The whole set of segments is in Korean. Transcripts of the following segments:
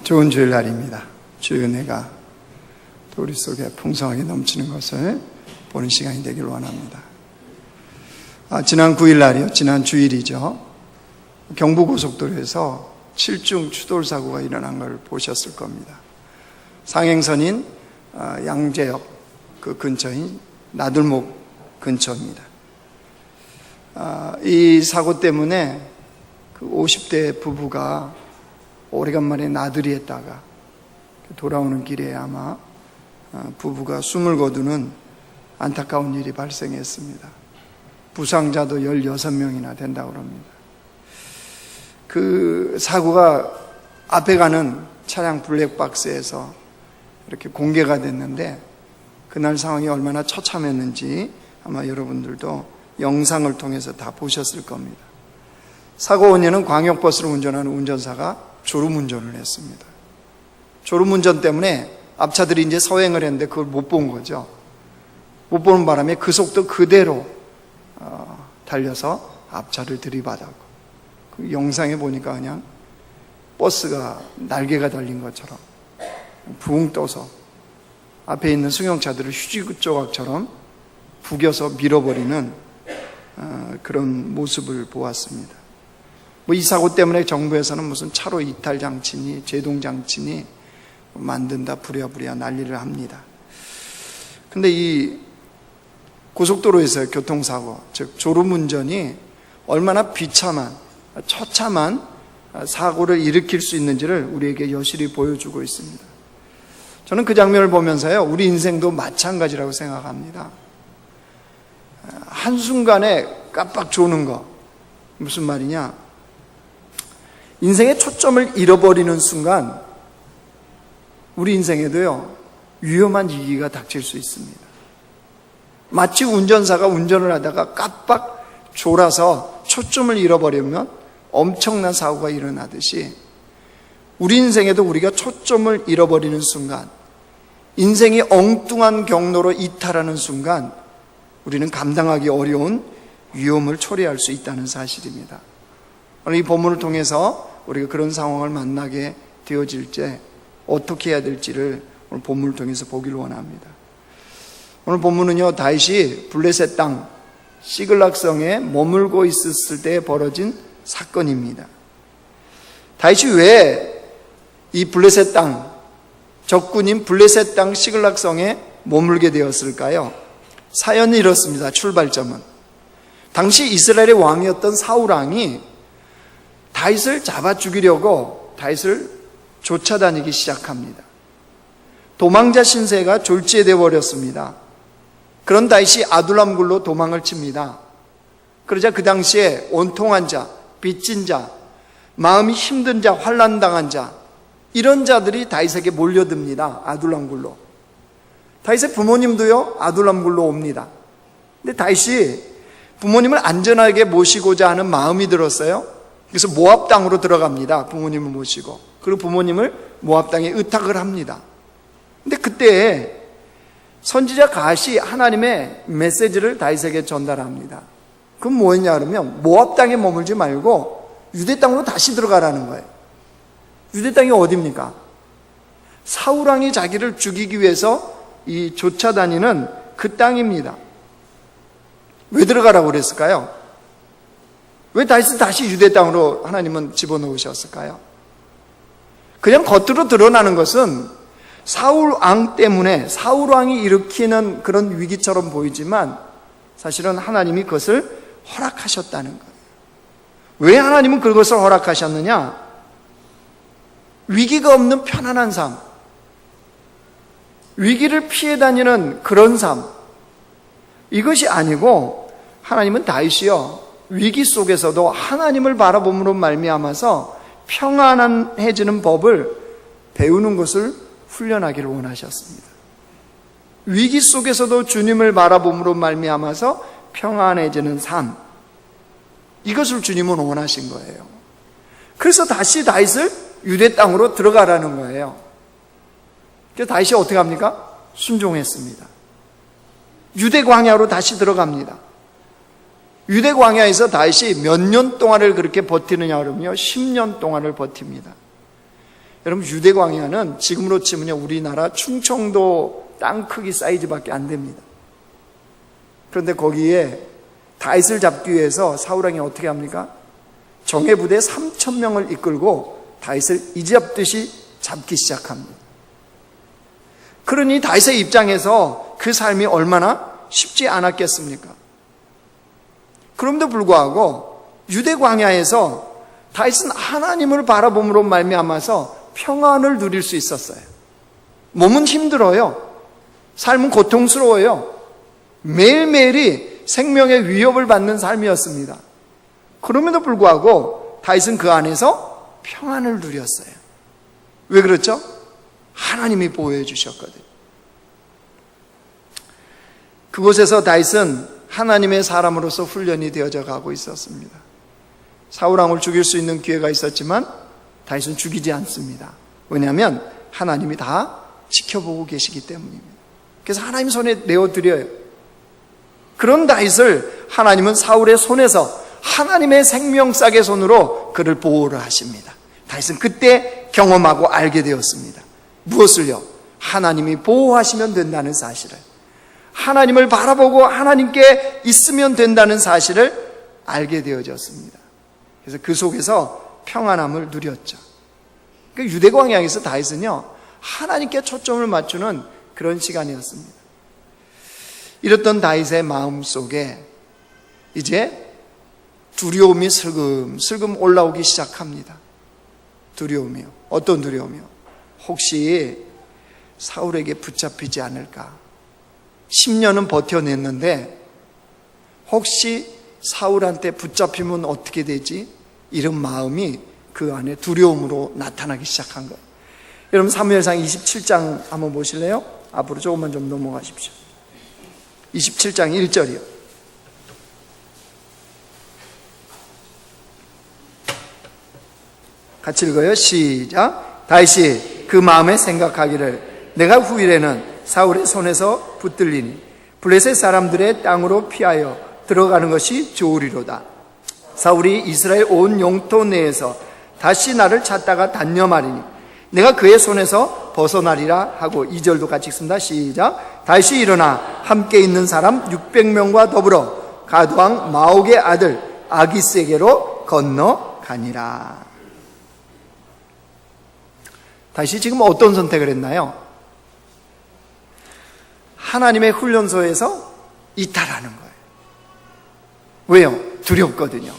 좋은 주일날입니다. 주의 은혜가 또 우리 속에 풍성하게 넘치는 것을 보는 시간이 되길 원합니다. 지난 9일날이요. 지난 주일이죠. 경부고속도로에서 7중 추돌사고가 일어난 걸 보셨을 겁니다. 상행선인 양재역 그 근처인 나들목 근처입니다. 이 사고 때문에 그 50대 부부가 오래간만에 나들이 했다가 돌아오는 길에 아마 부부가 숨을 거두는 안타까운 일이 발생했습니다. 부상자도 16명이나 된다고 합니다. 그 사고가 앞에 가는 차량 블랙박스에서 이렇게 공개가 됐는데 그날 상황이 얼마나 처참했는지 아마 여러분들도 영상을 통해서 다 보셨을 겁니다. 사고 원인은 광역버스를 운전하는 운전사가 졸음운전을 했습니다. 졸음운전 때문에 앞차들이 이제 서행을 했는데 그걸 못 본 거죠. 못 보는 바람에 그 속도 그대로 달려서 앞차를 들이받았고, 그 영상에 보니까 그냥 버스가 날개가 달린 것처럼 붕 떠서 앞에 있는 승용차들을 휴지 조각처럼 부겨서 밀어버리는 그런 모습을 보았습니다. 이 사고 때문에 정부에서는 무슨 차로 이탈 장치니 제동 장치니 만든다 부랴부랴 난리를 합니다. 근데 이 고속도로에서의 교통사고, 즉 졸음운전이 얼마나 비참한 처참한 사고를 일으킬 수 있는지를 우리에게 여실히 보여주고 있습니다. 저는 그 장면을 보면서요, 우리 인생도 마찬가지라고 생각합니다. 한순간에 깜빡 조는 거, 무슨 말이냐? 인생의 초점을 잃어버리는 순간 우리 인생에도요, 위험한 위기가 닥칠 수 있습니다. 마치 운전사가 운전을 하다가 깜빡 졸아서 초점을 잃어버리면 엄청난 사고가 일어나듯이 우리 인생에도 우리가 초점을 잃어버리는 순간, 인생이 엉뚱한 경로로 이탈하는 순간 우리는 감당하기 어려운 위험을 초래할 수 있다는 사실입니다. 오늘 이 본문을 통해서 우리가 그런 상황을 만나게 되어질 때 어떻게 해야 될지를 오늘 본문을 통해서 보기를 원합니다. 오늘 본문은요, 다윗이 블레셋 땅 시글락성에 머물고 있었을 때 벌어진 사건입니다. 다윗이 왜 이 블레셋 땅, 적군인 블레셋 땅 시글락성에 머물게 되었을까요? 사연이 이렇습니다. 출발점은 당시 이스라엘의 왕이었던 사울 왕이 다윗을 잡아 죽이려고 다윗을 쫓아다니기 시작합니다. 도망자 신세가 졸지되어 버렸습니다. 그런 다윗이 아둘람 굴로 도망을 칩니다. 그러자 그 당시에 온통한 자, 빚진 자, 마음이 힘든 자, 환난당한 자, 이런 자들이 다윗에게 몰려듭니다. 아둘람 굴로. 다윗의 부모님도요, 아둘람 굴로 옵니다. 근데 다윗이 부모님을 안전하게 모시고자 하는 마음이 들었어요. 그래서 모압 땅으로 들어갑니다. 부모님을 모시고. 그리고 부모님을 모압 땅에 의탁을 합니다. 근데 그때 선지자 갓이 하나님의 메시지를 다윗에게 전달합니다. 그건 뭐였냐 그러면 모압 땅에 머물지 말고 유대 땅으로 다시 들어가라는 거예요. 유대 땅이 어디입니까? 사울 왕이 자기를 죽이기 위해서 이 쫓아다니는 그 땅입니다. 왜 들어가라고 그랬을까요? 왜 다윗을 다시 유대 땅으로 하나님은 집어넣으셨을까요? 그냥 겉으로 드러나는 것은 사울 왕 때문에 사울 왕이 일으키는 그런 위기처럼 보이지만 사실은 하나님이 그것을 허락하셨다는 거예요. 왜 하나님은 그것을 허락하셨느냐? 위기가 없는 편안한 삶, 위기를 피해 다니는 그런 삶, 이것이 아니고 하나님은 다윗이요, 위기 속에서도 하나님을 바라봄으로 말미암아서 평안해지는 법을 배우는 것을 훈련하기를 원하셨습니다. 위기 속에서도 주님을 바라봄으로 말미암아서 평안해지는 삶, 이것을 주님은 원하신 거예요. 그래서 다시 다윗을 유대 땅으로 들어가라는 거예요. 그래서 다윗이 어떻게 합니까? 순종했습니다. 유대 광야로 다시 들어갑니다. 유대 광야에서 다윗이 몇 년 동안을 그렇게 버티느냐 그러면요, 10년 동안을 버팁니다. 여러분, 유대 광야는 지금으로 치면요, 우리나라 충청도 땅 크기 사이즈밖에 안 됩니다. 그런데 거기에 다윗을 잡기 위해서 사울 왕이 어떻게 합니까? 정예부대 3,000명을 이끌고 다윗을 이잡듯이 잡기 시작합니다. 그러니 다윗의 입장에서 그 삶이 얼마나 쉽지 않았겠습니까? 그럼에도 불구하고 유대 광야에서 다윗은 하나님을 바라봄으로 말미암아서 평안을 누릴 수 있었어요. 몸은 힘들어요. 삶은 고통스러워요. 매일매일이 생명의 위협을 받는 삶이었습니다. 그럼에도 불구하고 다윗은 그 안에서 평안을 누렸어요. 왜 그렇죠? 하나님이 보호해 주셨거든요. 그곳에서 다윗은 하나님의 사람으로서 훈련이 되어져 가고 있었습니다. 사울 왕을 죽일 수 있는 기회가 있었지만 다윗은 죽이지 않습니다. 왜냐하면 하나님이 다 지켜보고 계시기 때문입니다. 그래서 하나님 손에 내어드려요. 그런 다윗을 하나님은 사울의 손에서 하나님의 생명싸개 손으로 그를 보호를 하십니다. 다윗은 그때 경험하고 알게 되었습니다. 무엇을요? 하나님이 보호하시면 된다는 사실을, 하나님을 바라보고 하나님께 있으면 된다는 사실을 알게 되어졌습니다. 그래서 그 속에서 평안함을 누렸죠. 그러니까 유대 광야에서 다윗은요, 하나님께 초점을 맞추는 그런 시간이었습니다. 이랬던 다윗의 마음 속에 이제 두려움이 슬금슬금 올라오기 시작합니다. 두려움이요. 어떤 두려움이요? 혹시 사울에게 붙잡히지 않을까? 10년은 버텨냈는데 혹시 사울한테 붙잡히면 어떻게 되지? 이런 마음이 그 안에 두려움으로 나타나기 시작한 거예요. 여러분, 사무엘상 27장 한번 보실래요? 앞으로 조금만 좀 넘어가십시오. 27장 1절이요. 같이 읽어요. 시작. 다윗이 그 마음에 생각하기를 내가 후일에는 사울의 손에서 붙들리니 블레셋 사람들의 땅으로 피하여 들어가는 것이 좋으리로다. 사울이 이스라엘 온 영토 내에서 다시 나를 찾다가 단념하리니 내가 그의 손에서 벗어나리라 하고 2절도 같이 읽습니다. 시작. 다윗이 일어나 함께 있는 사람 600명과 더불어 가드왕 마옥의 아들 아기스에게로 건너가니라. 다윗이 지금 어떤 선택을 했나요? 하나님의 훈련소에서 이탈하는 거예요. 왜요? 두렵거든요.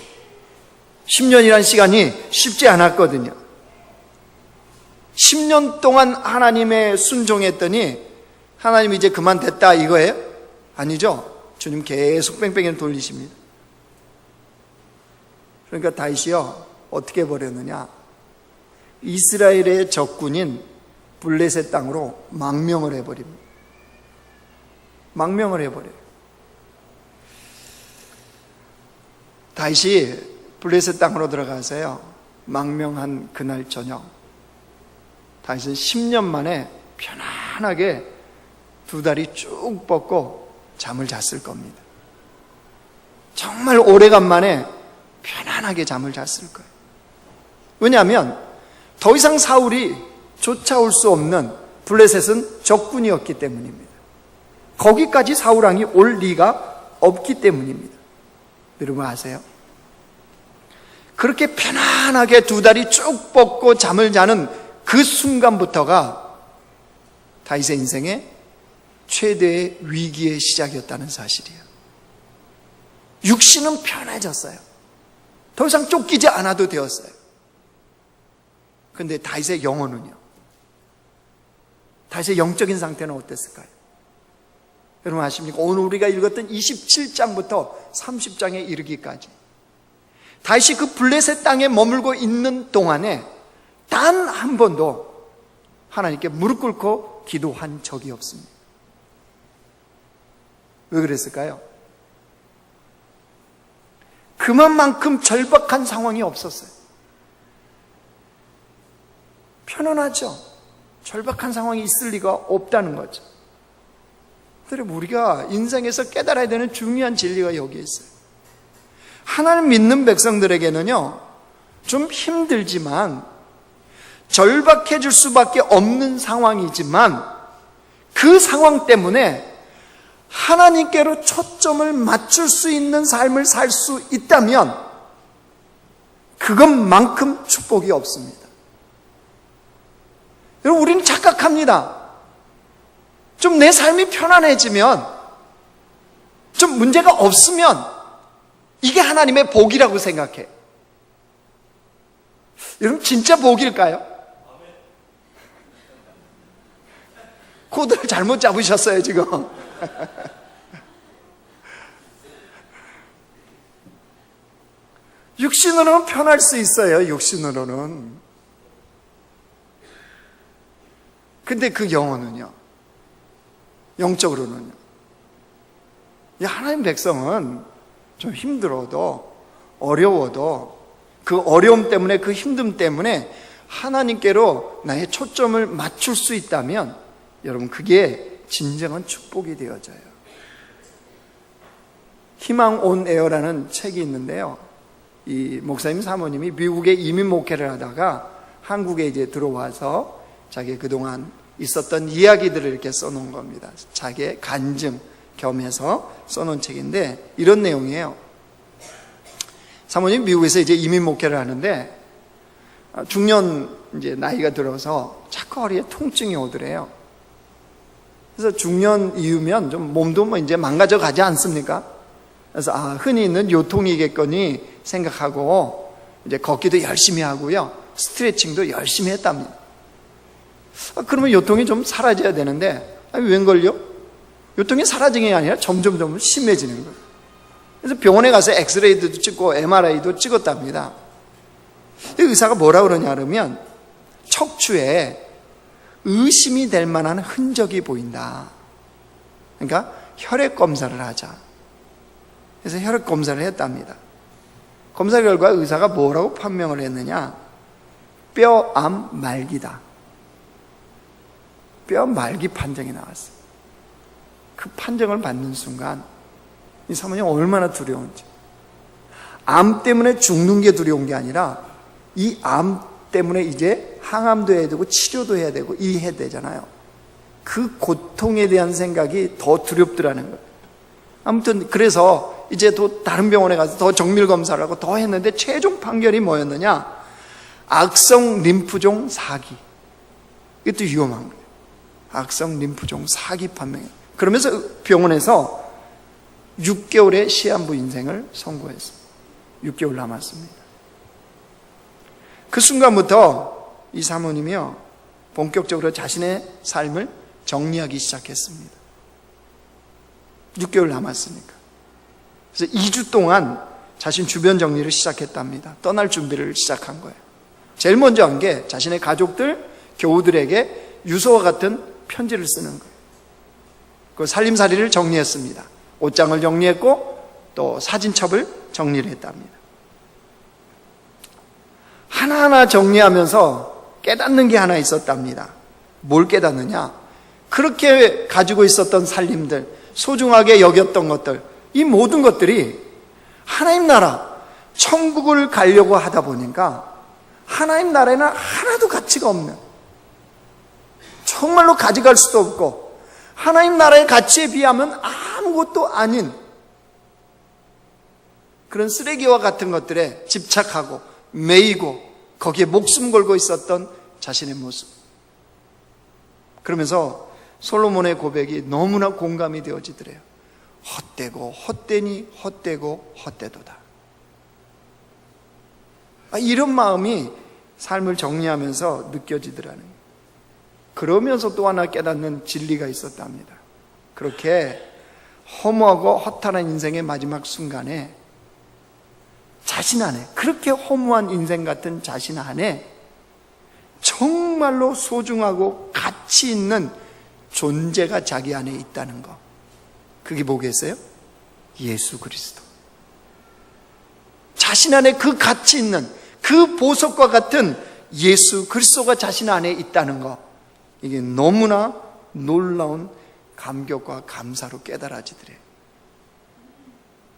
10년이란 시간이 쉽지 않았거든요. 10년 동안 하나님의 순종했더니 하나님이 이제 그만 됐다 이거예요? 아니죠. 주님 계속 뺑뺑이를 돌리십니다. 그러니까 다윗이요, 어떻게 버렸느냐? 이스라엘의 적군인 블레셋 땅으로 망명을 해버립니다. 망명을 해버려요. 다윗이 블레셋 땅으로 들어가서요, 망명한 그날 저녁 다윗은 10년 만에 편안하게 두 다리 쭉 뻗고 잠을 잤을 겁니다. 정말 오래간만에 편안하게 잠을 잤을 거예요. 왜냐하면 더 이상 사울이 쫓아올 수 없는 블레셋은 적군이었기 때문입니다. 거기까지 사울 왕이 올 리가 없기 때문입니다. 여러분 아세요? 그렇게 편안하게 두 다리 쭉 뻗고 잠을 자는 그 순간부터가 다윗의 인생의 최대의 위기의 시작이었다는 사실이에요. 육신은 편해졌어요. 더 이상 쫓기지 않아도 되었어요. 그런데 다윗의 영혼은요? 다윗의 영적인 상태는 어땠을까요? 여러분 아십니까? 오늘 우리가 읽었던 27장부터 30장에 이르기까지 다윗이 그 블레셋 땅에 머물고 있는 동안에 단 한 번도 하나님께 무릎 꿇고 기도한 적이 없습니다. 왜 그랬을까요? 그만큼 절박한 상황이 없었어요. 편안하죠? 절박한 상황이 있을 리가 없다는 거죠. 여러분, 우리가 인생에서 깨달아야 되는 중요한 진리가 여기에 있어요. 하나님 믿는 백성들에게는요, 좀 힘들지만 절박해질 수밖에 없는 상황이지만 그 상황 때문에 하나님께로 초점을 맞출 수 있는 삶을 살 수 있다면 그것만큼 축복이 없습니다. 여러분, 우리는 착각합니다. 좀 내 삶이 편안해지면, 좀 문제가 없으면 이게 하나님의 복이라고 생각해. 여러분, 진짜 복일까요? 코드를 잘못 잡으셨어요, 지금. 육신으로는 편할 수 있어요, 육신으로는. 근데 그 영혼은요, 영적으로는요. 하나님 백성은 좀 힘들어도, 어려워도, 그 어려움 때문에, 그 힘듦 때문에 하나님께로 나의 초점을 맞출 수 있다면 여러분, 그게 진정한 축복이 되어져요. 희망 온 에어라는 책이 있는데요, 이 목사님 사모님이 미국에 이민 목회를 하다가 한국에 이제 들어와서 자기 그동안 있었던 이야기들을 이렇게 써놓은 겁니다. 자기의 간증 겸해서 써놓은 책인데 이런 내용이에요. 사모님 미국에서 이제 이민 목회를 하는데 중년 이제 나이가 들어서 자꾸 허리에 통증이 오더래요. 그래서 중년 이후면 좀 몸도 뭐 이제 망가져 가지 않습니까? 그래서 흔히 있는 요통이겠거니 생각하고 이제 걷기도 열심히 하고요, 스트레칭도 열심히 했답니다. 그러면 요통이 좀 사라져야 되는데 웬걸요? 요통이 사라지는 게 아니라 점점 심해지는 거예요. 그래서 병원에 가서 엑스레이도 찍고 MRI도 찍었답니다. 의사가 뭐라 그러냐 그러면 척추에 의심이 될 만한 흔적이 보인다. 그러니까 혈액 검사를 하자. 그래서 혈액 검사를 했답니다. 검사 결과 의사가 뭐라고 판명을 했느냐? 뼈암 말기다. 뼈 말기 판정이 나왔어요. 그 판정을 받는 순간 이 사모님 얼마나 두려운지. 암 때문에 죽는 게 두려운 게 아니라 이 암 때문에 이제 항암도 해야 되고 치료도 해야 되고 해야 되잖아요. 그 고통에 대한 생각이 더 두렵더라는 거예요. 아무튼 그래서 이제 또 다른 병원에 가서 더 정밀 검사를 하고 더 했는데 최종 판결이 뭐였느냐? 악성 림프종 4기. 이것도 위험한 거예요. 악성 림프종 4기 판명이에요. 그러면서 병원에서 6개월의 시한부 인생을 선고했습니다. 6개월 남았습니다. 그 순간부터 이 사모님이요, 본격적으로 자신의 삶을 정리하기 시작했습니다. 6개월 남았으니까. 그래서 2주 동안 자신 주변 정리를 시작했답니다. 떠날 준비를 시작한 거예요. 제일 먼저 한 게 자신의 가족들, 교우들에게 유서와 같은 편지를 쓰는 거예요. 그 살림살이를 정리했습니다. 옷장을 정리했고 또 사진첩을 정리를 했답니다. 하나하나 정리하면서 깨닫는 게 하나 있었답니다. 뭘 깨닫느냐? 그렇게 가지고 있었던 살림들, 소중하게 여겼던 것들, 이 모든 것들이 하나님 나라, 천국을 가려고 하다 보니까 하나님 나라에는 하나도 가치가 없는, 정말로 가져갈 수도 없고 하나님 나라의 가치에 비하면 아무것도 아닌 그런 쓰레기와 같은 것들에 집착하고 매이고 거기에 목숨 걸고 있었던 자신의 모습. 그러면서 솔로몬의 고백이 너무나 공감이 되어지더래요. 헛되고 헛되니 헛되고 헛되도다. 이런 마음이 삶을 정리하면서 느껴지더라는 거예요. 그러면서 또 하나 깨닫는 진리가 있었답니다. 그렇게 허무하고 허탈한 인생의 마지막 순간에 자신 안에, 그렇게 허무한 인생 같은 자신 안에 정말로 소중하고 가치 있는 존재가 자기 안에 있다는 거. 그게 뭐겠어요? 예수 그리스도. 자신 안에 그 가치 있는 그 보석과 같은 예수 그리스도가 자신 안에 있다는 거. 이게 너무나 놀라운 감격과 감사로 깨달아지더래요.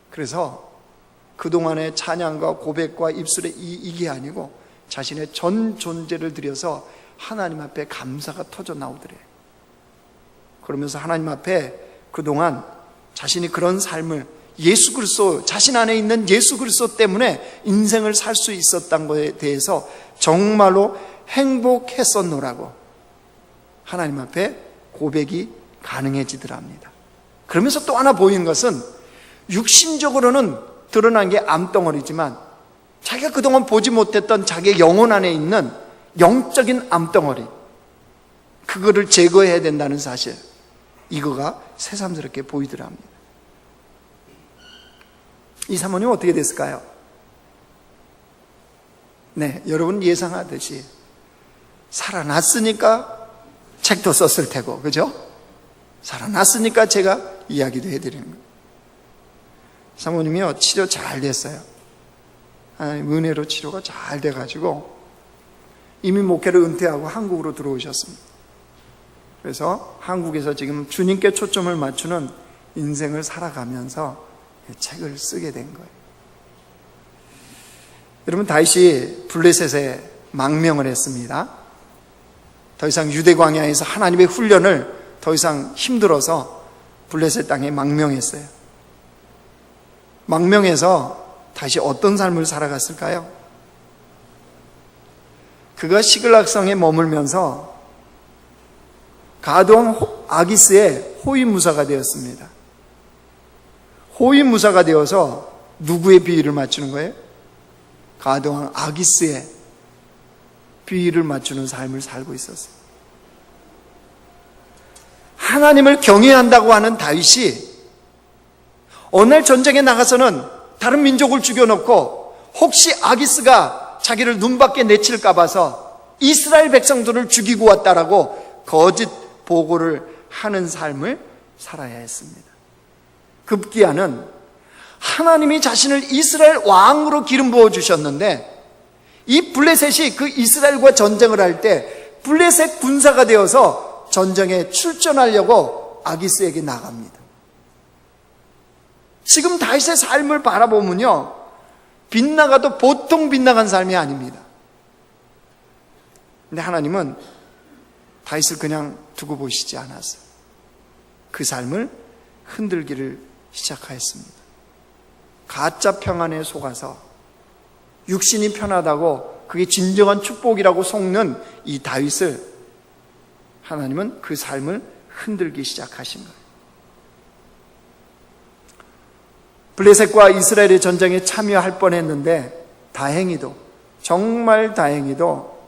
그래서 그동안의 찬양과 고백과 입술의 이게 아니고 자신의 전 존재를 들여서 하나님 앞에 감사가 터져 나오더래. 그러면서 하나님 앞에 그동안 자신이 그런 삶을 예수 그리스도, 자신 안에 있는 예수 그리스도 때문에 인생을 살 수 있었던 것에 대해서 정말로 행복했었노라고 하나님 앞에 고백이 가능해지더랍니다. 그러면서 또 하나 보이는 것은 육신적으로는 드러난 게 암덩어리지만 자기가 그동안 보지 못했던 자기의 영혼 안에 있는 영적인 암덩어리, 그거를 제거해야 된다는 사실, 이거가 새삼스럽게 보이더랍니다. 이 사모님 어떻게 됐을까요? 네, 여러분 예상하듯이 살아났으니까 책도 썼을 테고, 그죠? 살아났으니까 제가 이야기도 해드리는 거예요. 사모님이요, 치료 잘 됐어요. 하나님 은혜로 치료가 잘 돼가지고 이미 목회를 은퇴하고 한국으로 들어오셨습니다. 그래서 한국에서 지금 주님께 초점을 맞추는 인생을 살아가면서 책을 쓰게 된 거예요. 여러분, 다윗이 블레셋에 망명을 했습니다. 더 이상 유대 광야에서 하나님의 훈련을 더 이상 힘들어서 블레셋 땅에 망명했어요. 망명해서 다시 어떤 삶을 살아갔을까요? 그가 시글락성에 머물면서 가드왕 아기스의 호위무사가 되었습니다. 호위무사가 되어서 누구의 비위를 맞추는 거예요? 가드왕 아기스의 비위를 맞추는 삶을 살고 있었어요. 하나님을 경외한다고 하는 다윗이 어느 날 전쟁에 나가서는 다른 민족을 죽여놓고 혹시 아기스가 자기를 눈밖에 내칠까 봐서 이스라엘 백성들을 죽이고 왔다라고 거짓 보고를 하는 삶을 살아야 했습니다. 급기야는 하나님이 자신을 이스라엘 왕으로 기름 부어 주셨는데 이 블레셋이 그 이스라엘과 전쟁을 할 때 블레셋 군사가 되어서 전쟁에 출전하려고 아기스에게 나갑니다. 지금 다윗의 삶을 바라보면요, 빗나가도 보통 빗나간 삶이 아닙니다. 근데 하나님은 다윗을 그냥 두고 보시지 않았어요. 그 삶을 흔들기를 시작하였습니다. 가짜 평안에 속아서 육신이 편하다고 그게 진정한 축복이라고 속는 이 다윗을 하나님은 그 삶을 흔들기 시작하신 거예요. 블레셋과 이스라엘의 전쟁에 참여할 뻔했는데 다행히도, 정말 다행히도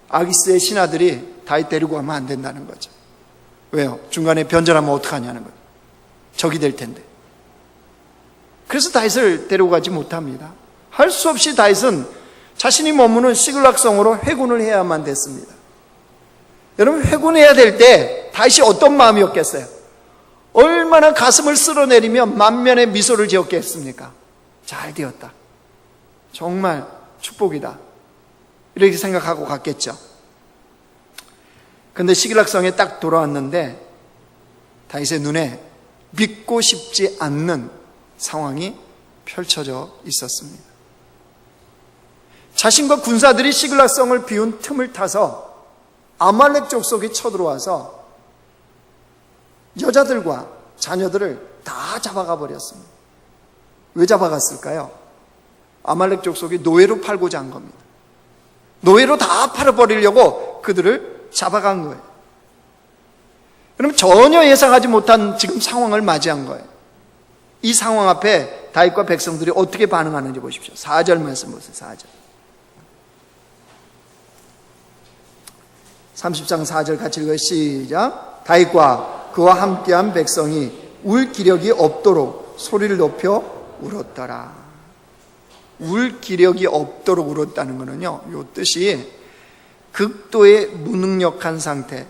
아기스의 신하들이 다윗 데리고 가면 안 된다는 거죠. 왜요? 중간에 변절하면 어떡하냐는 거예요. 적이 될 텐데. 그래서 다윗을 데리고 가지 못합니다. 할 수 없이 다윗은 자신이 머무는 시글락성으로 회군을 해야만 됐습니다. 여러분, 회군해야 될 때 다윗이 어떤 마음이었겠어요? 얼마나 가슴을 쓸어내리며 만면의 미소를 지었겠습니까? 잘 되었다, 정말 축복이다, 이렇게 생각하고 갔겠죠. 그런데 시글락성에 딱 돌아왔는데 다윗의 눈에 믿고 싶지 않는 상황이 펼쳐져 있었습니다. 자신과 군사들이 시글락성을 비운 틈을 타서 아말렉 족속이 쳐들어와서 여자들과 자녀들을 다 잡아가 버렸습니다. 왜 잡아갔을까요? 아말렉 족속이 노예로 팔고자 한 겁니다. 노예로 다 팔아버리려고 그들을 잡아간 거예요. 그럼 전혀 예상하지 못한 지금 상황을 맞이한 거예요. 이 상황 앞에 다윗과 백성들이 어떻게 반응하는지 보십시오. 4절 말씀 보세요. 4절. 30장 4절 같이 읽어요. 시작. 다윗과 그와 함께한 백성이 울 기력이 없도록 소리를 높여 울었더라. 울 기력이 없도록 울었다는 것은요, 이 뜻이 극도의 무능력한 상태,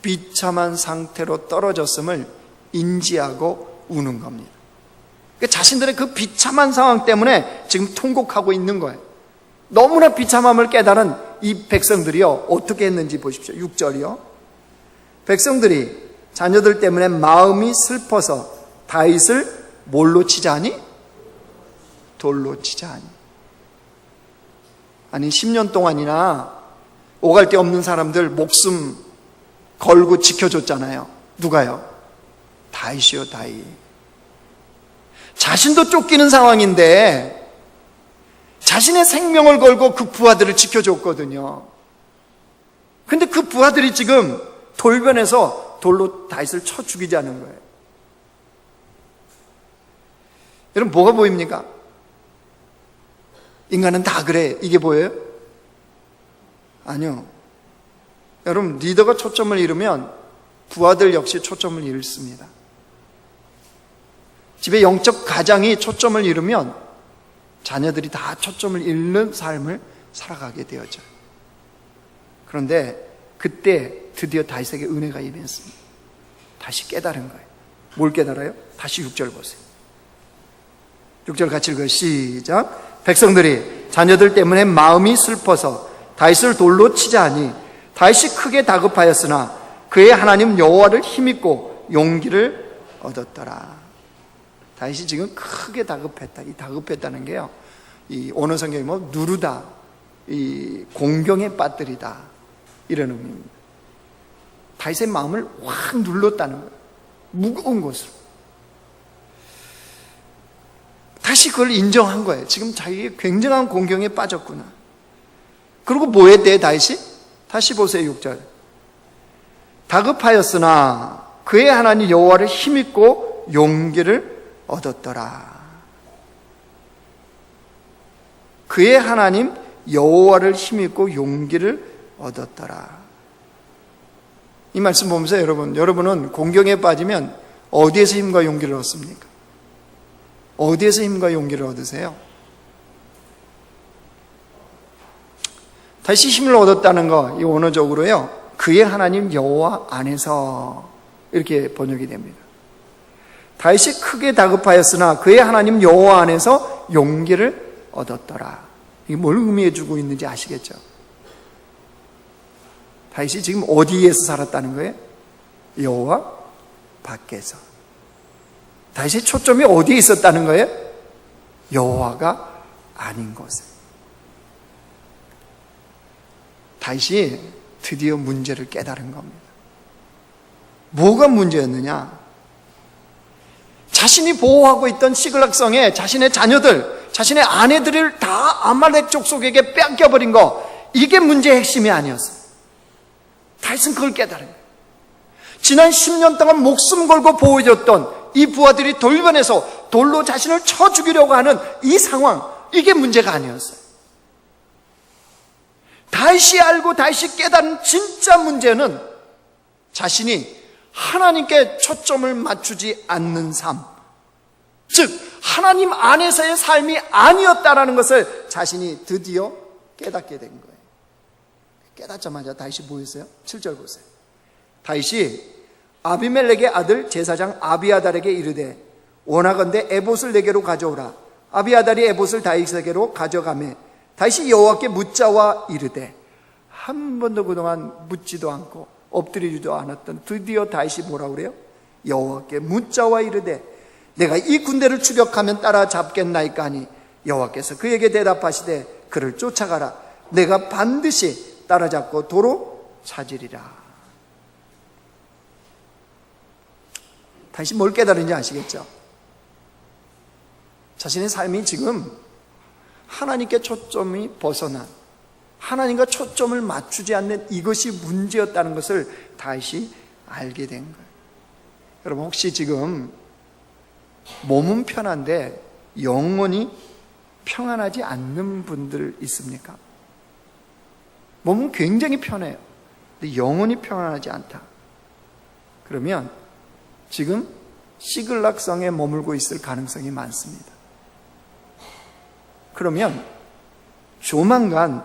비참한 상태로 떨어졌음을 인지하고 우는 겁니다. 그러니까 자신들의 그 비참한 상황 때문에 지금 통곡하고 있는 거예요. 너무나 비참함을 깨달은 이 백성들이요, 어떻게 했는지 보십시오. 6절이요. 백성들이 자녀들 때문에 마음이 슬퍼서 다윗을 뭘로 치자니? 돌로 치자니. 아니 10년 동안이나 오갈 데 없는 사람들 목숨 걸고 지켜줬잖아요. 누가요? 다윗이요, 다윗. 자신도 쫓기는 상황인데 자신의 생명을 걸고 그 부하들을 지켜줬거든요. 근데 그 부하들이 지금 돌변해서 돌로 다윗을 쳐 죽이자는 거예요. 여러분, 뭐가 보입니까? 인간은 다 그래. 이게 보여요? 아니요. 여러분, 리더가 초점을 잃으면 부하들 역시 초점을 잃습니다. 집에 영적 가장이 초점을 잃으면 자녀들이 다 초점을 잃는 삶을 살아가게 되어져요. 그런데 그때 드디어 다윗에게 은혜가 임했습니다. 다시 깨달은 거예요. 뭘 깨달아요? 다시 6절 보세요. 6절 같이 읽어요. 시작. 백성들이 자녀들 때문에 마음이 슬퍼서 다윗을 돌로 치자 하니 다윗이 크게 다급하였으나 그의 하나님 여호와를 힘입고 용기를 얻었더라. 다윗이 지금 크게 다급했다. 이 다급했다는 게요, 이 오늘 성경이 뭐 누르다, 이 공경에 빠뜨리다, 이런 의미입니다. 다윗의 마음을 확 눌렀다는 거예요. 무거운 것으로. 다시 그걸 인정한 거예요. 지금 자기의 굉장한 공경에 빠졌구나. 그리고 뭐 했대요, 다윗이? 다시 보세요, 6절. 다급하였으나 그의 하나님 여호와를 힘입고 용기를 얻었더라. 그의 하나님 여호와를 힘입고 용기를 얻었더라. 이 말씀 보면서 여러분은 공경에 빠지면 어디에서 힘과 용기를 얻습니까? 어디에서 힘과 용기를 얻으세요? 다시 힘을 얻었다는 거, 이 원어적으로요, 그의 하나님 여호와 안에서, 이렇게 번역이 됩니다. 다윗이 크게 다급하였으나 그의 하나님 여호와 안에서 용기를 얻었더라. 이게 뭘 의미해 주고 있는지 아시겠죠? 다윗이 지금 어디에서 살았다는 거예요? 여호와 밖에서. 다윗의 초점이 어디에 있었다는 거예요? 여호와가 아닌 곳에. 다윗이 드디어 문제를 깨달은 겁니다. 뭐가 문제였느냐? 자신이 보호하고 있던 시글락성에 자신의 자녀들, 자신의 아내들을 다 아말렉 족속에게 뺏겨버린 거, 이게 문제의 핵심이 아니었어요. 다윗은 그걸 깨달은 거예요. 지난 10년 동안 목숨 걸고 보호해줬던 이 부하들이 돌변해서 돌로 자신을 쳐 죽이려고 하는 이 상황, 이게 문제가 아니었어요. 다윗이 알고 다윗이 깨달은 진짜 문제는 자신이 하나님께 초점을 맞추지 않는 삶, 즉 하나님 안에서의 삶이 아니었다라는 것을 자신이 드디어 깨닫게 된 거예요. 깨닫자마자 다윗이 뭐 했어요? 7절 보세요. 다윗이 아비멜렉의 아들 제사장 아비아달에게 이르되 원하건대 에봇을 내게로 가져오라. 아비아달이 에봇을 다윗에게로 가져가매 다윗이 여호와께 묻자와 이르되, 한 번도 그동안 묻지도 않고 엎드리지도 않았던 드디어 다윗이 뭐라고 그래요? 여호와께 묻자와 이르되 내가 이 군대를 추격하면 따라잡겠나이까 하니 여호와께서 그에게 대답하시되 그를 쫓아가라. 내가 반드시 따라잡고 도로 찾으리라. 다시 뭘 깨달은지 아시겠죠? 자신의 삶이 지금 하나님께 초점이 벗어난, 하나님과 초점을 맞추지 않는 이것이 문제였다는 것을 다윗이 알게 된 거예요. 여러분, 혹시 지금 몸은 편한데 영혼이 평안하지 않는 분들 있습니까? 몸은 굉장히 편해요. 근데 영혼이 평안하지 않다. 그러면 지금 시글락성에 머물고 있을 가능성이 많습니다. 그러면 조만간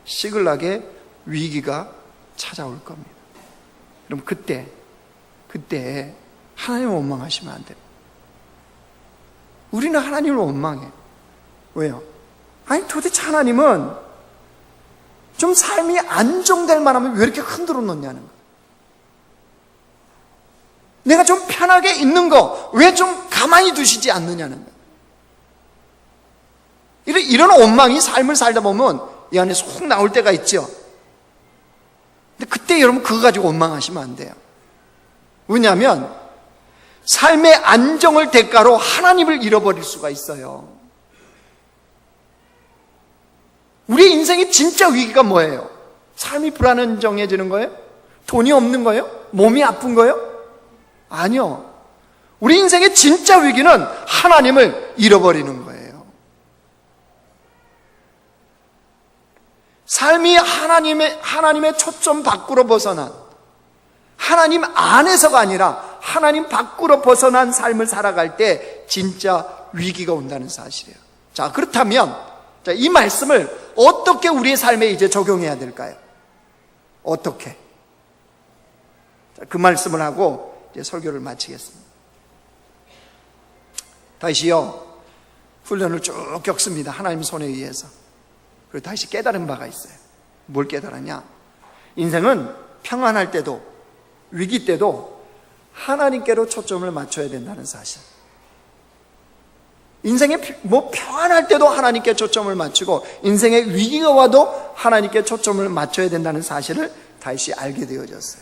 시글락의 위기가 찾아올 겁니다. 그럼 그때 하나님을 원망하시면 안 돼요. 우리는 하나님을 원망해. 왜요? 아니 도대체 하나님은 좀 삶이 안정될 만하면 왜 이렇게 흔들어 놓냐는 거예요. 내가 좀 편하게 있는 거 왜 좀 가만히 두시지 않느냐는 거예요. 이런 원망이 삶을 살다 보면 이 안에서 훅 나올 때가 있죠. 근데 그때 여러분 그거 가지고 원망하시면 안 돼요. 왜냐하면 삶의 안정을 대가로 하나님을 잃어버릴 수가 있어요. 우리 인생의 진짜 위기가 뭐예요? 삶이 불안정해지는 거예요? 돈이 없는 거예요? 몸이 아픈 거예요? 아니요. 우리 인생의 진짜 위기는 하나님을 잃어버리는 거예요. 삶이 하나님의 초점 밖으로 벗어난, 하나님 안에서가 아니라 하나님 밖으로 벗어난 삶을 살아갈 때 진짜 위기가 온다는 사실이에요. 자, 그렇다면 이 말씀을 어떻게 우리의 삶에 이제 적용해야 될까요? 어떻게? 그 말씀을 하고 이제 설교를 마치겠습니다. 다시요, 훈련을 쭉 겪습니다. 하나님 손에 의해서. 그리고 다시 깨달은 바가 있어요. 뭘 깨달았냐? 인생은 평안할 때도 위기 때도 하나님께로 초점을 맞춰야 된다는 사실. 인생에 평안할 때도 하나님께 초점을 맞추고 인생의 위기가 와도 하나님께 초점을 맞춰야 된다는 사실을 다시 알게 되어졌어요.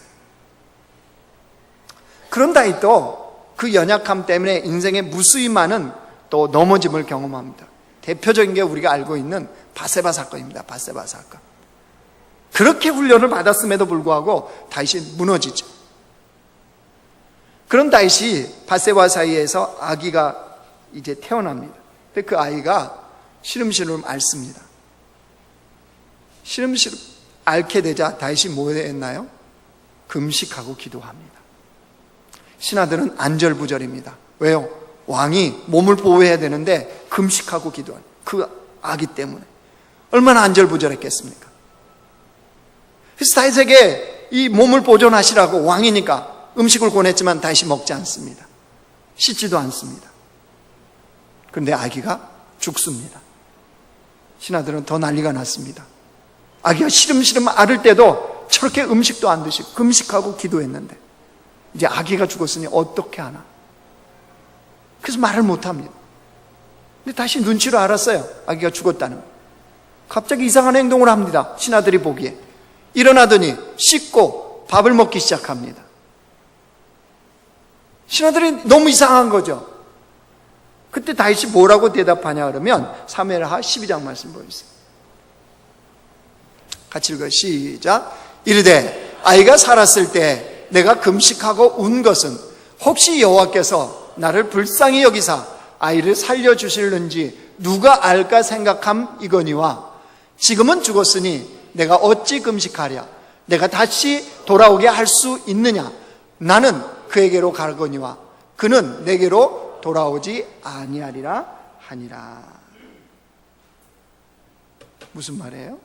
그런 다이 또 그 연약함 때문에 인생에 무수히 많은 또 넘어짐을 경험합니다. 대표적인 게 우리가 알고 있는 바세바 사건입니다. 바세바 사건. 그렇게 훈련을 받았음에도 불구하고 다시 무너지죠. 그런 다시 바세바 사이에서 아기가 이제 태어납니다. 근데 그 아이가 시름시름 앓습니다. 시름시름 앓게 되자 다시 뭐 했나요? 금식하고 기도합니다. 신하들은 안절부절입니다. 왜요? 왕이 몸을 보호해야 되는데 금식하고 기도한 그 아기 때문에 얼마나 안절부절했겠습니까? 그래서 다윗에게 이 몸을 보존하시라고 왕이니까 음식을 권했지만 다시 먹지 않습니다. 씻지도 않습니다. 그런데 아기가 죽습니다. 신하들은 더 난리가 났습니다. 아기가 시름시름 앓을 때도 저렇게 음식도 안 드시고 금식하고 기도했는데 이제 아기가 죽었으니 어떻게 하나? 그래서 말을 못합니다. 근데 다시 눈치로 알았어요. 아기가 죽었다는 거. 갑자기 이상한 행동을 합니다. 신하들이 보기에. 일어나더니 씻고 밥을 먹기 시작합니다. 신하들이 너무 이상한 거죠. 그때 다윗이 뭐라고 대답하냐 그러면 사무엘하 12장 말씀 보여주세요. 같이 읽어요. 시작. 이르되 아이가 살았을 때 내가 금식하고 운 것은 혹시 여호와께서 나를 불쌍히 여기사 아이를 살려주실는지 누가 알까 생각함이거니와 지금은 죽었으니 내가 어찌 금식하랴? 내가 다시 돌아오게 할 수 있느냐? 나는 그에게로 가거니와 그는 내게로 돌아오지 아니하리라 하니라. 무슨 말이에요?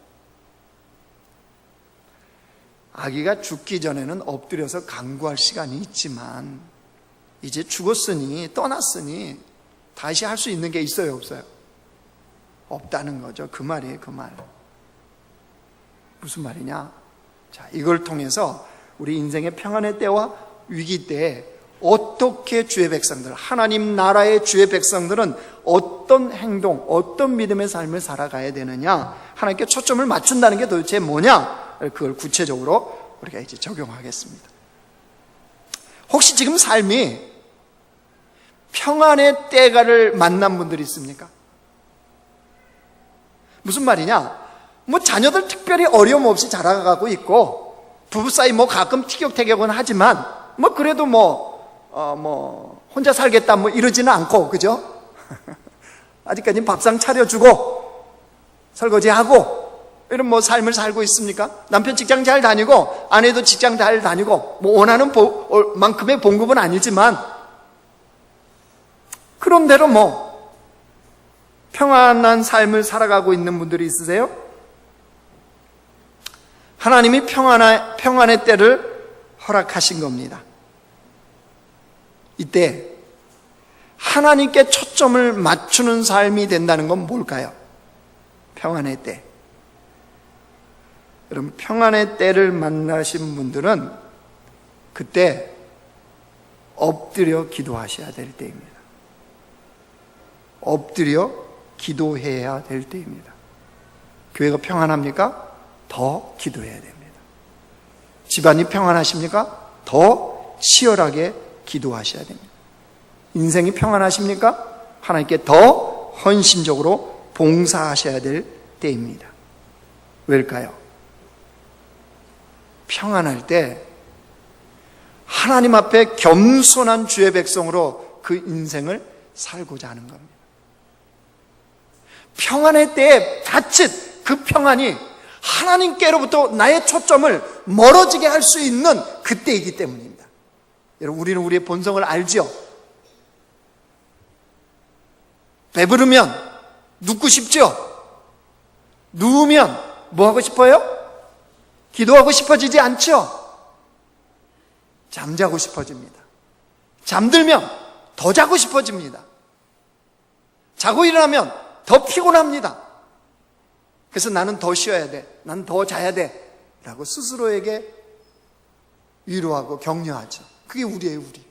아기가 죽기 전에는 엎드려서 간구할 시간이 있지만 이제 죽었으니 떠났으니 다시 할 수 있는 게 있어요, 없어요? 없다는 거죠. 그 말이에요, 그 말. 무슨 말이냐? 자, 이걸 통해서 우리 인생의 평안의 때와 위기 때에 어떻게 주의 백성들, 하나님 나라의 주의 백성들은 어떤 행동, 어떤 믿음의 삶을 살아가야 되느냐, 하나님께 초점을 맞춘다는 게 도대체 뭐냐, 그걸 구체적으로 우리가 이제 적용하겠습니다. 혹시 지금 삶이 평안의 때가를 만난 분들이 있습니까? 무슨 말이냐? 뭐 자녀들 특별히 어려움 없이 자라가고 있고 부부 사이 뭐 가끔 티격태격은 하지만 뭐 그래도 혼자 살겠다 뭐 이러지는 않고, 그죠? 아직까지는 밥상 차려주고 설거지하고 이런 뭐 삶을 살고 있습니까? 남편 직장 잘 다니고 아내도 직장 잘 다니고 뭐 원하는 만큼의 봉급은 아니지만 그런대로 뭐 평안한 삶을 살아가고 있는 분들이 있으세요? 하나님이 평안의 때를 허락하신 겁니다. 이때 하나님께 초점을 맞추는 삶이 된다는 건 뭘까요? 평안의 때. 여러분, 평안의 때를 만나신 분들은 그때 엎드려 기도하셔야 될 때입니다. 엎드려 기도해야 될 때입니다. 교회가 평안합니까? 더 기도해야 됩니다. 집안이 평안하십니까? 더 치열하게 기도하셔야 됩니다. 인생이 평안하십니까? 하나님께 더 헌신적으로 봉사하셔야 될 때입니다. 왜일까요? 평안할 때 하나님 앞에 겸손한 주의 백성으로 그 인생을 살고자 하는 겁니다. 평안할 때에 자칫 그 평안이 하나님께로부터 나의 초점을 멀어지게 할 수 있는 그때이기 때문입니다. 여러분, 우리는 우리의 본성을 알죠? 배부르면 눕고 싶죠? 누우면 뭐 하고 싶어요? 기도하고 싶어지지 않죠? 잠자고 싶어집니다. 잠들면 더 자고 싶어집니다. 자고 일어나면 더 피곤합니다. 그래서 나는 더 쉬어야 돼. 난 더 자야 돼. 라고 스스로에게 위로하고 격려하죠. 그게 우리예요, 우리.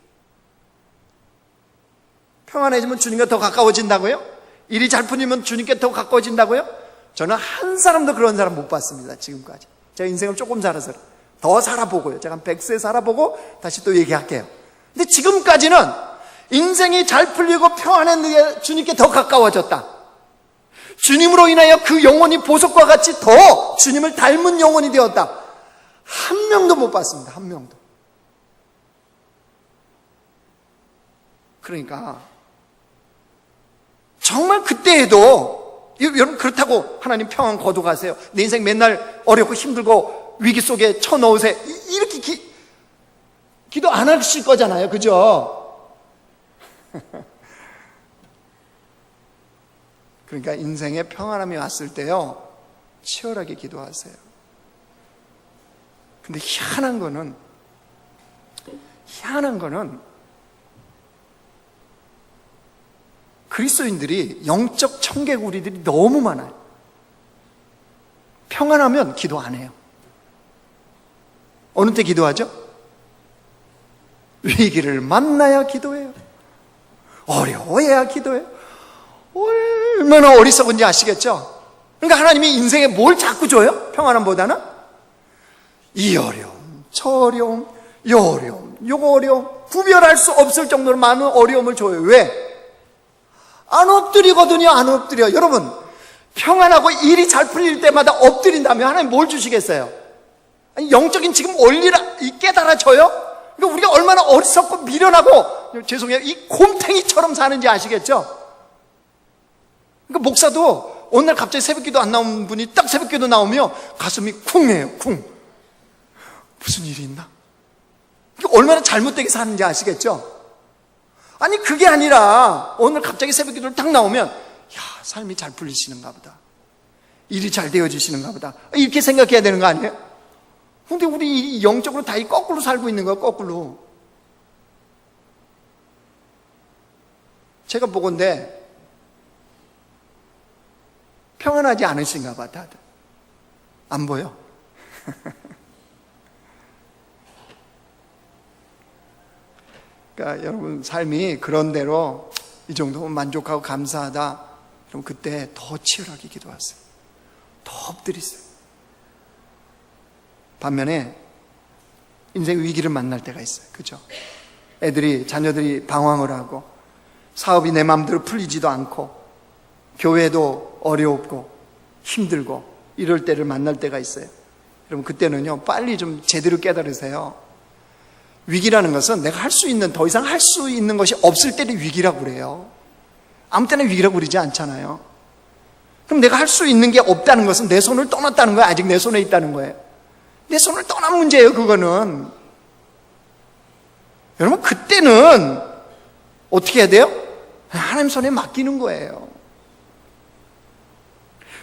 평안해지면 주님과 더 가까워진다고요? 일이 잘 풀리면 주님께 더 가까워진다고요? 저는 한 사람도 그런 사람 못 봤습니다, 지금까지. 제가 인생을 조금 살아서 더 살아보고요. 제가 한 100세 살아보고 다시 또 얘기할게요. 근데 지금까지는 인생이 잘 풀리고 평안했는데 주님께 더 가까워졌다. 주님으로 인하여 그 영혼이 보석과 같이 더 주님을 닮은 영혼이 되었다. 한 명도 못 봤습니다. 한 명도. 그러니까 정말 그때에도 여러분 그렇다고 하나님 평안 거둬가세요. 내 인생 맨날 어렵고 힘들고 위기 속에 쳐넣으세요. 이렇게 기도 안 하실 거잖아요. 그죠? 그러니까 인생에 평안함이 왔을 때요, 치열하게 기도하세요. 근데 희한한 거는 그리스도인들이 영적 청개구리들이 너무 많아요. 평안하면 기도 안 해요. 어느 때 기도하죠? 위기를 만나야 기도해요. 어려워야 기도해요. 얼마나 어리석은지 아시겠죠? 그러니까 하나님이 인생에 뭘 자꾸 줘요? 평안함보다는? 이 어려움, 저 어려움, 요 어려움, 요거 어려움, 구별할 수 없을 정도로 많은 어려움을 줘요. 왜? 안 엎드리거든요. 안 엎드려. 여러분, 평안하고 일이 잘 풀릴 때마다 엎드린다면 하나님 뭘 주시겠어요? 아니, 영적인 지금 원리를 깨달아져요? 그러니까 우리가 얼마나 어리석고 미련하고, 죄송해요, 이 곰탱이처럼 사는지 아시겠죠? 그러니까 목사도 어느 날 갑자기 새벽기도 안 나온 분이 딱 새벽기도 나오면 가슴이 쿵해요. 쿵. 무슨 일이 있나? 얼마나 잘못되게 사는지 아시겠죠? 아니 그게 아니라 오늘 갑자기 새벽기도를 딱 나오면 야, 삶이 잘 풀리시는가 보다. 일이 잘 되어지시는가 보다. 이렇게 생각해야 되는 거 아니에요? 근데 우리 영적으로 다 거꾸로 살고 있는 거야. 거꾸로. 제가 보건대 평안하지 않으신가 봐, 다들. 안 보여? 그러니까 여러분 삶이 그런 대로 이 정도면 만족하고 감사하다. 그럼 그때 더 치열하게 기도하세요. 더 엎드리세요. 반면에 인생 위기를 만날 때가 있어요. 그죠? 자녀들이 방황을 하고 사업이 내 마음대로 풀리지도 않고 교회도 어렵고 힘들고 이럴 때를 만날 때가 있어요. 여러분 그때는요 빨리 좀 제대로 깨달으세요. 위기라는 것은 내가 할 수 있는, 더 이상 할 수 있는 것이 없을 때를 위기라고 그래요. 아무 때나 위기라고 그러지 않잖아요. 그럼 내가 할 수 있는 게 없다는 것은 내 손을 떠났다는 거예요. 아직 내 손에 있다는 거예요. 내 손을 떠난 문제예요, 그거는. 여러분 그때는 어떻게 해야 돼요? 하나님 손에 맡기는 거예요.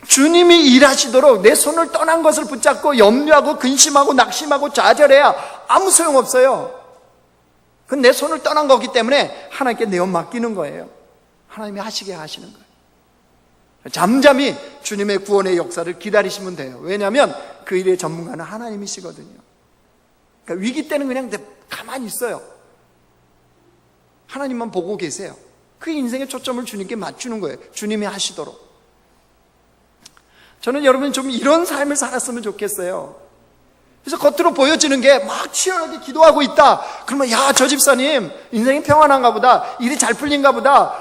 주님이 일하시도록 내 손을 떠난 것을 붙잡고 염려하고 근심하고 낙심하고 좌절해야 아무 소용없어요. 그건 내 손을 떠난 거기 때문에 하나님께 내어 맡기는 거예요. 하나님이 하시게 하시는 거예요. 잠잠히 주님의 구원의 역사를 기다리시면 돼요. 왜냐하면 그 일의 전문가는 하나님이시거든요. 그러니까 위기 때는 그냥 가만히 있어요. 하나님만 보고 계세요. 그 인생의 초점을 주님께 맞추는 거예요. 주님이 하시도록. 저는 여러분이 좀 이런 삶을 살았으면 좋겠어요. 그래서 겉으로 보여지는 게 막 치열하게 기도하고 있다. 그러면 야, 저 집사님 인생이 평안한가 보다. 일이 잘 풀린가 보다.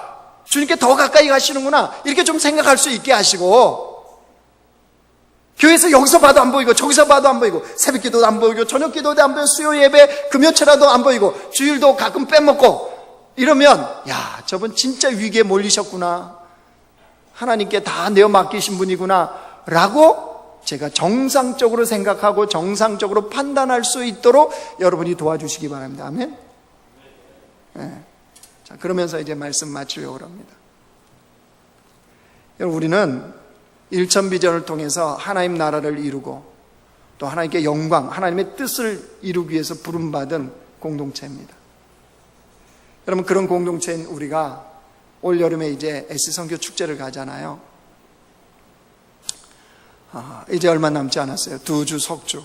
주님께 더 가까이 가시는구나. 이렇게 좀 생각할 수 있게 하시고, 교회에서 여기서 봐도 안 보이고 저기서 봐도 안 보이고 새벽 기도도 안 보이고 저녁 기도도 안 보이고 수요 예배 금요체라도 안 보이고 주일도 가끔 빼먹고 이러면 야, 저분 진짜 위기에 몰리셨구나. 하나님께 다 내어 맡기신 분이구나 라고 제가 정상적으로 생각하고 정상적으로 판단할 수 있도록 여러분이 도와주시기 바랍니다. 아멘. 네. 자, 그러면서 이제 말씀 마치려고 합니다. 여러분, 우리는 일천비전을 통해서 하나님 나라를 이루고 또 하나님께 영광, 하나님의 뜻을 이루기 위해서 부름받은 공동체입니다. 여러분, 그런 공동체인 우리가 올 여름에 이제 SC 선교 축제를 가잖아요. 이제 얼마 남지 않았어요. 2주 석주.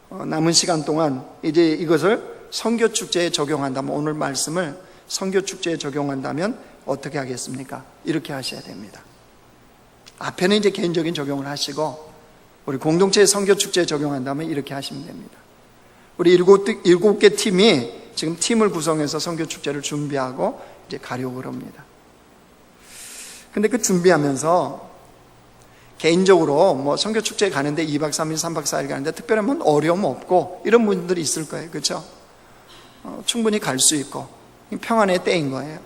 남은 시간 동안 이제 이것을 선교 축제에 적용한다면, 오늘 말씀을 선교 축제에 적용한다면 어떻게 하겠습니까? 이렇게 하셔야 됩니다. 앞에는 이제 개인적인 적용을 하시고 우리 공동체의 선교 축제에 적용한다면 이렇게 하시면 됩니다. 우리 일곱 개 팀이 지금 팀을 구성해서 선교 축제를 준비하고 이제 가려고 합니다. 근데 그 준비하면서 개인적으로 뭐 선교 축제에 가는데 2박 3일, 3박 4일 가는데 특별한 뭐 어려움 없고 이런 분들이 있을 거예요. 그렇죠? 충분히 갈 수 있고 평안의 때인 거예요.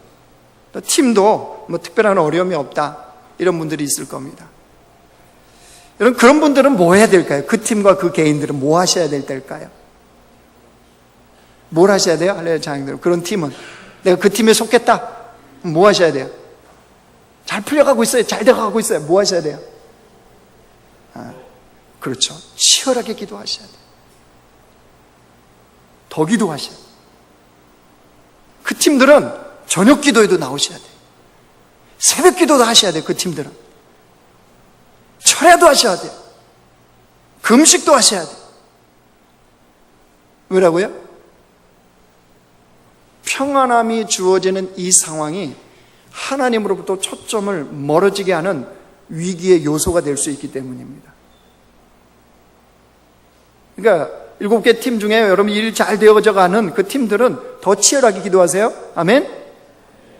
또 팀도 뭐 특별한 어려움이 없다. 이런 분들이 있을 겁니다. 여러분, 그런 분들은 뭐 해야 될까요? 그 팀과 그 개인들은 뭐 하셔야 될 때일까요? 뭘 하셔야 돼요? 할렐루야 자녀들. 그런 팀은 내가 그 팀에 속했다. 뭐 하셔야 돼요? 잘 풀려가고 있어요. 잘 돼가고 있어요. 뭐 하셔야 돼요? 그렇죠. 치열하게 기도하셔야 돼요. 더 기도하셔야 돼요. 그 팀들은 저녁 기도에도 나오셔야 돼요. 새벽 기도도 하셔야 돼요. 그 팀들은 철야도 하셔야 돼요. 금식도 하셔야 돼요. 왜라고요? 평안함이 주어지는 이 상황이 하나님으로부터 초점을 멀어지게 하는 위기의 요소가 될 수 있기 때문입니다. 그러니까 7개 팀 중에 여러분 일 잘 되어져가는 그 팀들은 더 치열하게 기도하세요. 아멘.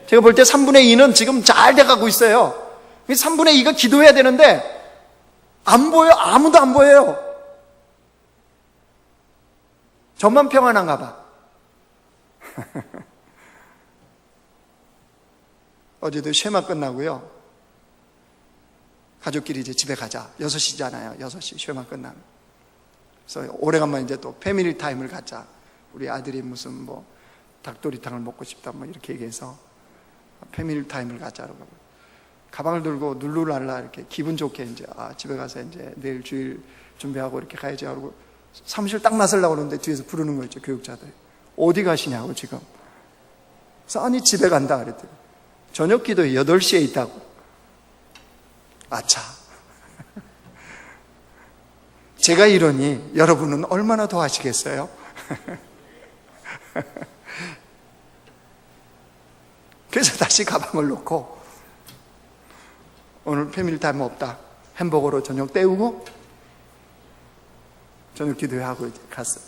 제가 볼 때 3분의 2는 지금 잘 돼가고 있어요. 3분의 2가 기도해야 되는데 안 보여요. 아무도 안 보여요. 저만 평안한가 봐. 어제도 쉐마 끝나고요. 가족끼리 이제 집에 가자. 6시잖아요. 6시 쉐마 끝나면. 그래서 오래간만에 이제 또 패밀리 타임을 갖자. 우리 아들이 무슨 뭐 닭도리탕을 먹고 싶다 뭐 이렇게 얘기해서 패밀리 타임을 갖자라고. 가방을 들고 룰루랄라 이렇게 기분 좋게 이제 집에 가서 이제 내일 주일 준비하고 이렇게 가야지 하고 사무실 딱 나서려고 그러는데 뒤에서 부르는 거 있죠. 교육자들이. 어디 가시냐고 지금. 그래서 아니 집에 간다 그랬더니 저녁 기도에 8시에 있다고. 아차. 제가 이러니 여러분은 얼마나 더 하시겠어요? 그래서 다시 가방을 놓고 오늘 패밀리 타임 없다. 햄버거로 저녁 때우고 저녁 기도하고 이제 갔어요.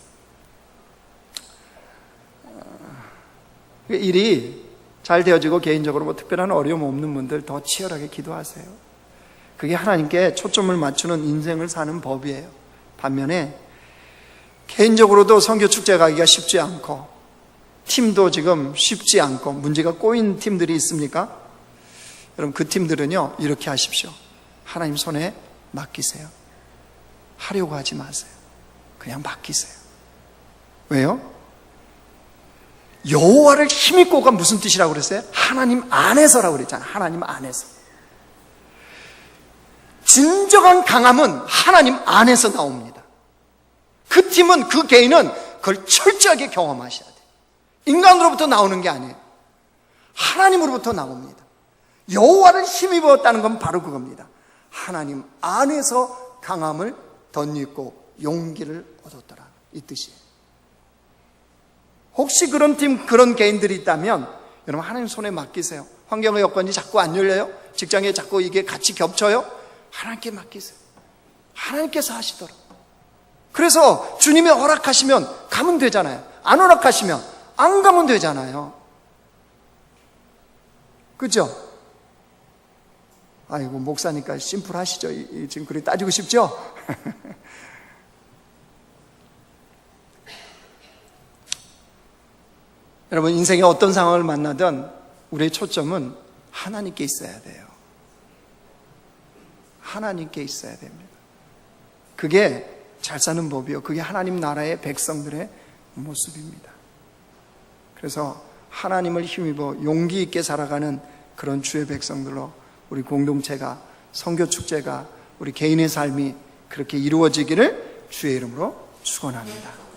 일이 잘 되어지고 개인적으로 뭐 특별한 어려움 없는 분들 더 치열하게 기도하세요. 그게 하나님께 초점을 맞추는 인생을 사는 법이에요. 반면에 개인적으로도 선교 축제 가기가 쉽지 않고 팀도 지금 쉽지 않고 문제가 꼬인 팀들이 있습니까? 여러분 그 팀들은요 이렇게 하십시오. 하나님 손에 맡기세요. 하려고 하지 마세요. 그냥 맡기세요. 왜요? 여호와를 힘입고가 무슨 뜻이라고 그랬어요? 하나님 안에서라고 그랬잖아요. 하나님 안에서. 진정한 강함은 하나님 안에서 나옵니다. 그 팀은, 그 개인은 그걸 철저하게 경험하셔야 돼요. 인간으로부터 나오는 게 아니에요. 하나님으로부터 나옵니다. 여호와를 힘입었다는 건 바로 그겁니다. 하나님 안에서 강함을 덧입고 용기를 얻었더라, 이 뜻이에요. 혹시 그런 팀, 그런 개인들이 있다면 여러분 하나님 손에 맡기세요. 환경의 여건이 자꾸 안 열려요? 직장에 자꾸 이게 같이 겹쳐요? 하나님께 맡기세요. 하나님께서 하시도록. 그래서 주님이 허락하시면 가면 되잖아요. 안 허락하시면 안 가면 되잖아요. 그죠? 아이고, 목사니까 심플하시죠? 지금 그렇게 따지고 싶죠? 여러분, 인생에 어떤 상황을 만나든 우리의 초점은 하나님께 있어야 돼요. 하나님께 있어야 됩니다. 그게 잘 사는 법이요. 그게 하나님 나라의 백성들의 모습입니다. 그래서 하나님을 힘입어 용기 있게 살아가는 그런 주의 백성들로 우리 공동체가, 선교 축제가, 우리 개인의 삶이 그렇게 이루어지기를 주의 이름으로 축원합니다.